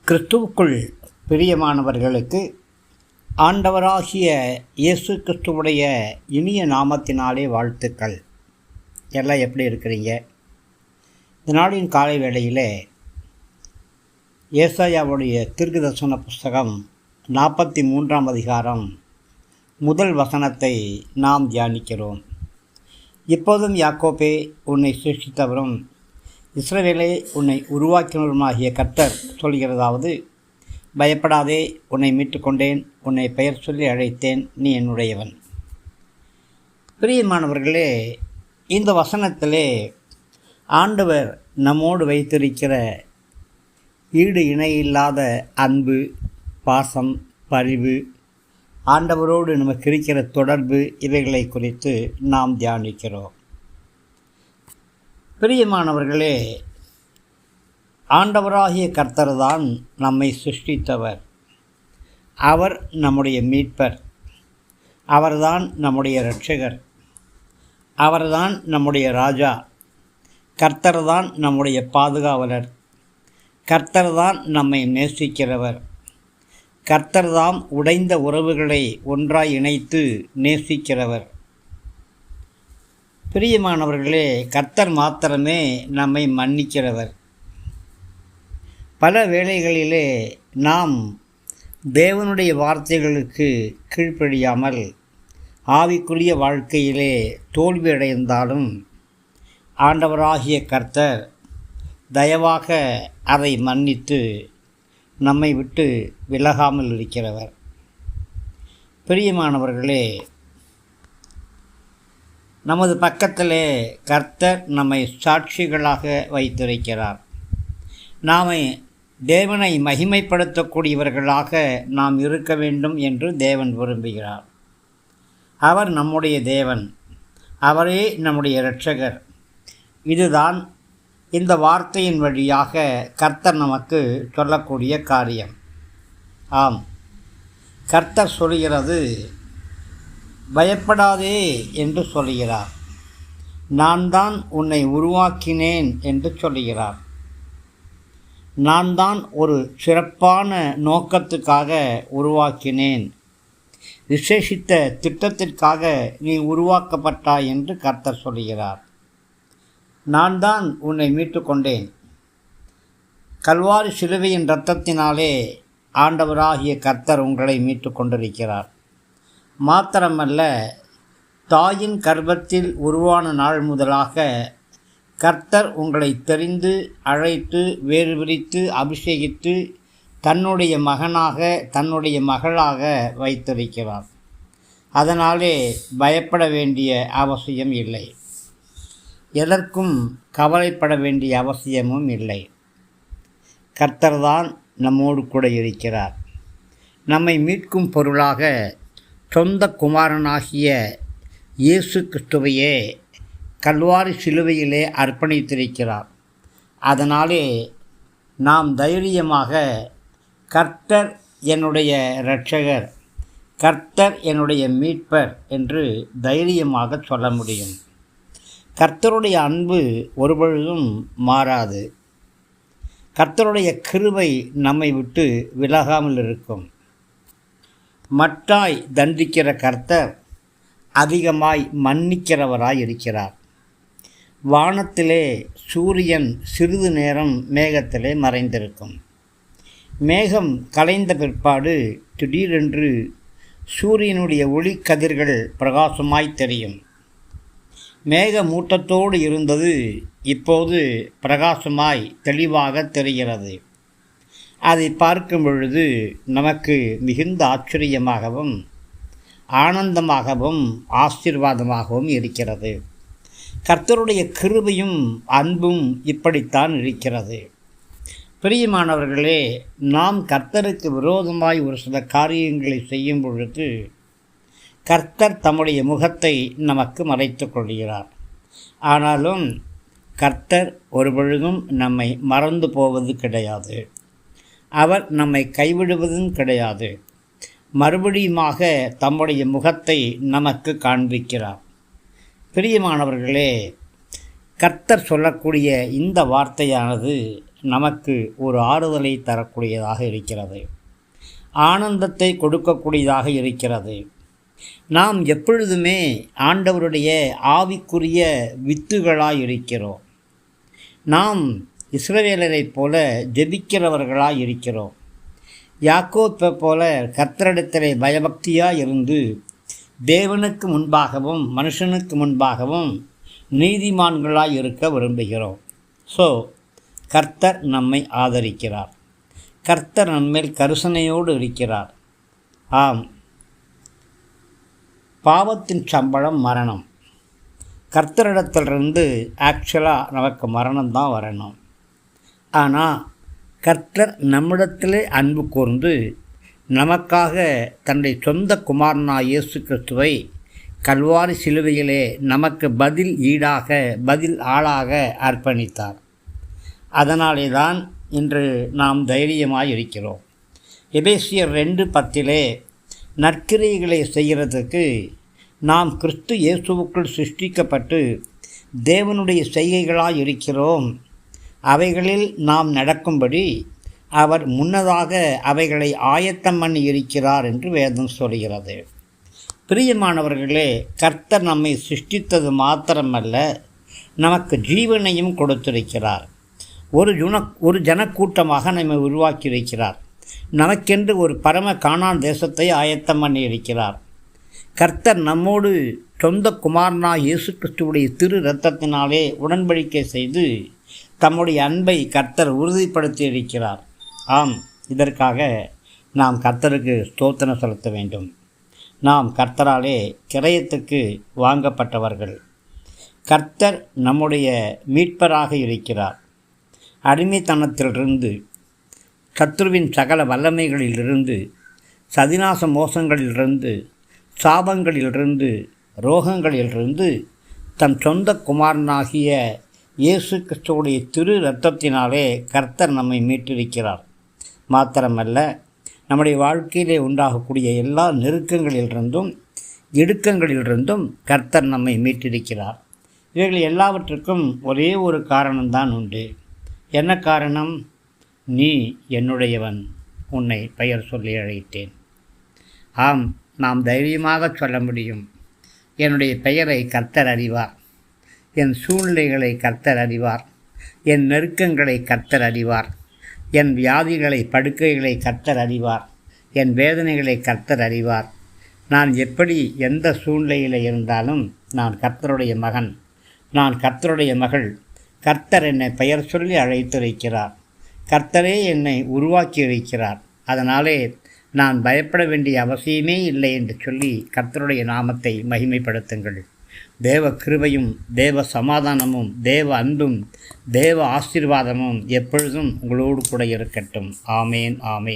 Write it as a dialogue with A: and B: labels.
A: கிறிஸ்துவுக்குள் பிரியமானவர்களுக்கு ஆண்டவராகிய இயேசு கிறிஸ்துவுடைய இனிய நாமத்தினாலே வாழ்த்துக்கள். எல்லாம் எப்படி இருக்கிறீங்க? இந்த நாளின் காலை வேளையிலே ஏசாயாவுடைய தீர்க்கதரிசன புஸ்தகம் 43ஆம் அதிகாரம் முதல் வசனத்தை நாம் தியானிக்கிறோம். இப்போதும் யாக்கோபே உன்னை சிருஷ்டித்தவரும் இஸ்ரவேலே உன்னை உருவாக்கினருமாகிய கர்த்தர் சொல்கிறதாவது, பயப்படாதே, உன்னை மீட்டுக்கொண்டேன், உன்னை பெயர் சொல்லி அழைத்தேன், நீ என்னுடையவன். பிரியமானவர்களே, இந்த வசனத்திலே ஆண்டவர் நம்மோடு வைத்திருக்கிற ஈடு இணையில்லாத அன்பு, பாசம், பரிவு, ஆண்டவரோடு நமக்கு இருக்கிற தொடர்பு, இவைகளை குறித்து நாம் தியானிக்கிறோம். பிரியமானவர்களே, ஆண்டவராகிய கர்த்தர்தான் நம்மை சிருஷ்டித்தவர். அவர் நம்முடைய மீட்பர். அவர்தான் நம்முடைய இரட்சகர். அவர்தான் நம்முடைய ராஜா. கர்த்தர்தான் நம்முடைய பாதுகாவலர். கர்த்தர்தான் நம்மை நேசிக்கிறவர். கர்த்தர்தான் உடைந்த உறவுகளை ஒன்றாய் இணைத்து நேசிக்கிறவர். பிரியமானவர்களே, கர்த்தர் மாத்திரமே நம்மை மன்னிக்கிறவர். பல வேளைகளிலே நாம் தேவனுடைய வார்த்தைகளுக்கு கீழ்ப்படியாமல் ஆவிக்குரிய வாழ்க்கையிலே தோல்வியடைந்தாலும் ஆண்டவராகிய கர்த்தர் தயவாக அதை மன்னித்து நம்மை விட்டு விலகாமல் இருக்கிறவர். பிரியமானவர்களே, நமது பக்கத்திலே கர்த்தர் நம்மை சாட்சிகளாக வைத்திருக்கிறார். நாம் தேவனை மகிமைப்படுத்தக்கூடியவர்களாக நாம் இருக்க வேண்டும் என்று தேவன் விரும்புகிறார். அவர் நம்முடைய தேவன். அவரே நம்முடைய இரட்சகர். இதுதான் இந்த வார்த்தையின் வழியாக கர்த்தர் நமக்கு சொல்லக்கூடிய காரியம். ஆம், கர்த்தர் சொல்கிறது, பயப்படாதே என்று சொல்கிறார். நான் தான் உன்னை உருவாக்கினேன் என்று சொல்கிறார். நான் தான் ஒரு சிறப்பான நோக்கத்துக்காக உருவாக்கினேன், விசேஷித்த திட்டத்திற்காக நீ உருவாக்கப்பட்டாய் என்று கர்த்தர் சொல்கிறார். நான் தான் உன்னை மீட்டுக்கொண்டேன். கல்வாரி சிலுவையின் இரத்தத்தினாலே ஆண்டவராகிய கர்த்தர் உங்களை மீட்டு கொண்டிருக்கிறார். மாத்திரமல்ல, தாயின் கர்ப்பத்தில் உருவான நாள் முதலாக கர்த்தர் உங்களை தெரிந்து அழைத்து வேறு விரித்து அபிஷேகித்து தன்னுடைய மகனாக தன்னுடைய மகளாக வைத்திருக்கிறார். அதனாலே பயப்பட வேண்டிய அவசியம் இல்லை. எதற்கும் கவலைப்பட வேண்டிய அவசியமும் இல்லை. கர்த்தர்தான் நம்மோடு கூட இருக்கிறார். நம்மை மீட்கும் பொருளாக சொந்த குமாரனாகிய இயேசு கிறிஸ்துவையே கல்வாரி சிலுவையிலே அர்ப்பணித்திருக்கிறார். அதனாலே நாம் தைரியமாக கர்த்தர் என்னுடைய இரட்சகர், கர்த்தர் என்னுடைய மீட்பர் என்று தைரியமாக சொல்ல முடியும். கர்த்தருடைய அன்பு ஒருபொழுதும் மாறாது. கர்த்தருடைய கிருபை நம்மை விட்டு விலகாமல் இருக்கும். மட்டாய் தண்டிக்கிற கர்த்தர் அதிகமாய் மன்னிக்கிறவராய் இருக்கிறார். வானத்திலே சூரியன் சிறிது நேரம் மேகத்திலே மறைந்திருக்கும். மேகம் கலைந்த பிற்பாடு திடீரென்று சூரியனுடைய ஒளிக்கதிர்கள் பிரகாசமாய் தெரியும். மேக மூட்டத்தோடு இருந்தது இப்போது பிரகாசமாய் தெளிவாக தெரிகிறது. அதை பார்க்கும் பொழுது நமக்கு மிகுந்த ஆச்சரியமாகவும் ஆனந்தமாகவும் ஆசீர்வாதமாகவும் இருக்கிறது. கர்த்தருடைய கிருபையும் அன்பும் இப்படித்தான் இருக்கிறது. பிரியமானவர்களே, நாம் கர்த்தருக்கு விரோதமாய் ஒரு சில காரியங்களை செய்யும் பொழுது கர்த்தர் தம்முடைய முகத்தை நமக்கு மறைத்து கொள்கிறார். ஆனாலும் கர்த்தர் ஒருபொழுதும் நம்மை மறந்து போவது கிடையாது. அவர் நம்மை கைவிடுவதும் கிடையாது. மறுபடியுமாக தம்முடைய முகத்தை நமக்கு காண்பிக்கிறார். பிரியமானவர்களே, கர்த்தர் சொல்லக்கூடிய இந்த வார்த்தையானது நமக்கு ஒரு ஆறுதலை தரக்கூடியதாக இருக்கிறது, ஆனந்தத்தை கொடுக்கக்கூடியதாக இருக்கிறது. நாம் எப்பொழுதுமே ஆண்டவருடைய ஆவிக்குரிய வித்துகளாய் இருக்கிறோம். நாம் இஸ்ரவேலரைப் போல ஜெபிக்கிறவர்களாய் இருக்கிறோம். யாக்கோப்பை போல கர்த்தரிடத்திலே பயபக்தியாக இருந்து தேவனுக்கு முன்பாகவும் மனுஷனுக்கு முன்பாகவும் நீதிமான்களாய் இருக்க விரும்புகிறோம். ஸோ கர்த்தர் நம்மை ஆதரிக்கிறார். கர்த்தர் நம்மேல் கருசனையோடு இருக்கிறார். ஆம், பாவத்தின் சம்பளம் மரணம். கர்த்தரிடத்திலிருந்து ஆக்சுவலாக நமக்கு மரணம்தான் வரணும். ஆனால் கர்த்தர் நம்மிடத்திலே அன்பு கூர்ந்து நமக்காக தன்னுடைய சொந்த குமாரனாய் இயேசு கிறிஸ்துவை கல்வாரி சிலுவையிலே நமக்கு பதில் ஆளாக அர்ப்பணித்தார். அதனாலே தான் இன்று நாம் தைரியமாக இருக்கிறோம். எபேசியர் 2:10 நற்கிரியைகளை செய்கிறதுக்கு நாம் கிறிஸ்து இயேசுவுக்குள் சிருஷ்டிக்கப்பட்டு தேவனுடைய செய்கைகளாக இருக்கிறோம். அவைகளில் நாம் நடக்கும்படி அவர் முன்னதாக அவைகளை ஆயத்தம் பண்ணி இருக்கிறார் என்று வேதம் சொல்கிறது. பிரியமானவர்களே, கர்த்தர் நம்மை சிருஷ்டித்தது மாத்திரமல்ல, நமக்கு ஜீவனையும் கொடுத்திருக்கிறார். ஒரு ஜனக்கூட்டமாக நம்மை உருவாக்கியிருக்கிறார். நமக்கென்று ஒரு பரம கானான் தேசத்தை ஆயத்தம் பண்ணி இருக்கிறார். கர்த்தர் நம்மோடு சொந்த குமாரனாய் இயேசு கிறிஸ்துவுடைய திரு இரத்தத்தினாலே உடன்படிக்கை செய்து தம்முடைய அன்பை கர்த்தர் உறுதிப்படுத்தி இருக்கிறார். ஆம், இதற்காக நாம் கர்த்தருக்கு ஸ்தோத்திரம் செலுத்த வேண்டும். நாம் கர்த்தராலே கிரயத்துக்கு வாங்கப்பட்டவர்கள். கர்த்தர் நம்முடைய மீட்பராக இருக்கிறார். அடிமைத்தனத்திலிருந்து, சத்ருவின் சகல வல்லமைகளிலிருந்து, சதிநாச மோசங்களிலிருந்து, சாபங்களிலிருந்து, ரோகங்களிலிருந்து தன் சொந்த குமாரனாகிய இயேசு கிறிஸ்துவுடைய திரு இரத்தத்தினாலே கர்த்தர் நம்மை மீட்டிருக்கிறார். மாத்திரமல்ல, நம்முடைய வாழ்க்கையிலே உண்டாகக்கூடிய எல்லா நெருக்கங்களிலிருந்தும் இடுக்கங்களிலிருந்தும் கர்த்தர் நம்மை மீட்டிருக்கிறார். இவைகள் எல்லாவற்றுக்கும் ஒரே ஒரு காரணம்தான் உண்டு. என்ன காரணம்? நீ என்னுடையவன், உன்னை பெயர் சொல்லி அழைத்தேன். ஆம், நாம் தைரியமாக சொல்ல முடியும், என்னுடைய பெயரை கர்த்தர் அறிவார், என் சூழ்நிலைகளை கர்த்தர் அறிவார், என் நெருக்கங்களை கர்த்தர் அறிவார், என் வியாதிகளை படுக்கைகளை கர்த்தர் அறிவார், என் வேதனைகளை கர்த்தர் அறிவார். நான் எப்படி எந்த சூழ்நிலையில் இருந்தாலும் நான் கர்த்தருடைய மகன், நான் கர்த்தருடைய மகள். கர்த்தர் என்னை பெயர் சொல்லி அழைத்திருக்கிறார். கர்த்தரே என்னை உருவாக்கி இருக்கிறார். அதனாலே நான் பயப்பட வேண்டிய அவசியமே இல்லை என்று சொல்லி கர்த்தருடைய நாமத்தை மகிமைப்படுத்துங்கள். தேவ கிருபையும் தேவ சமாதானமும் தேவ அன்பும் தேவ ஆசீர்வாதமும் எப்பொழுதும் உங்களோடு கூட இருக்கட்டும். ஆமேன், ஆமேன்.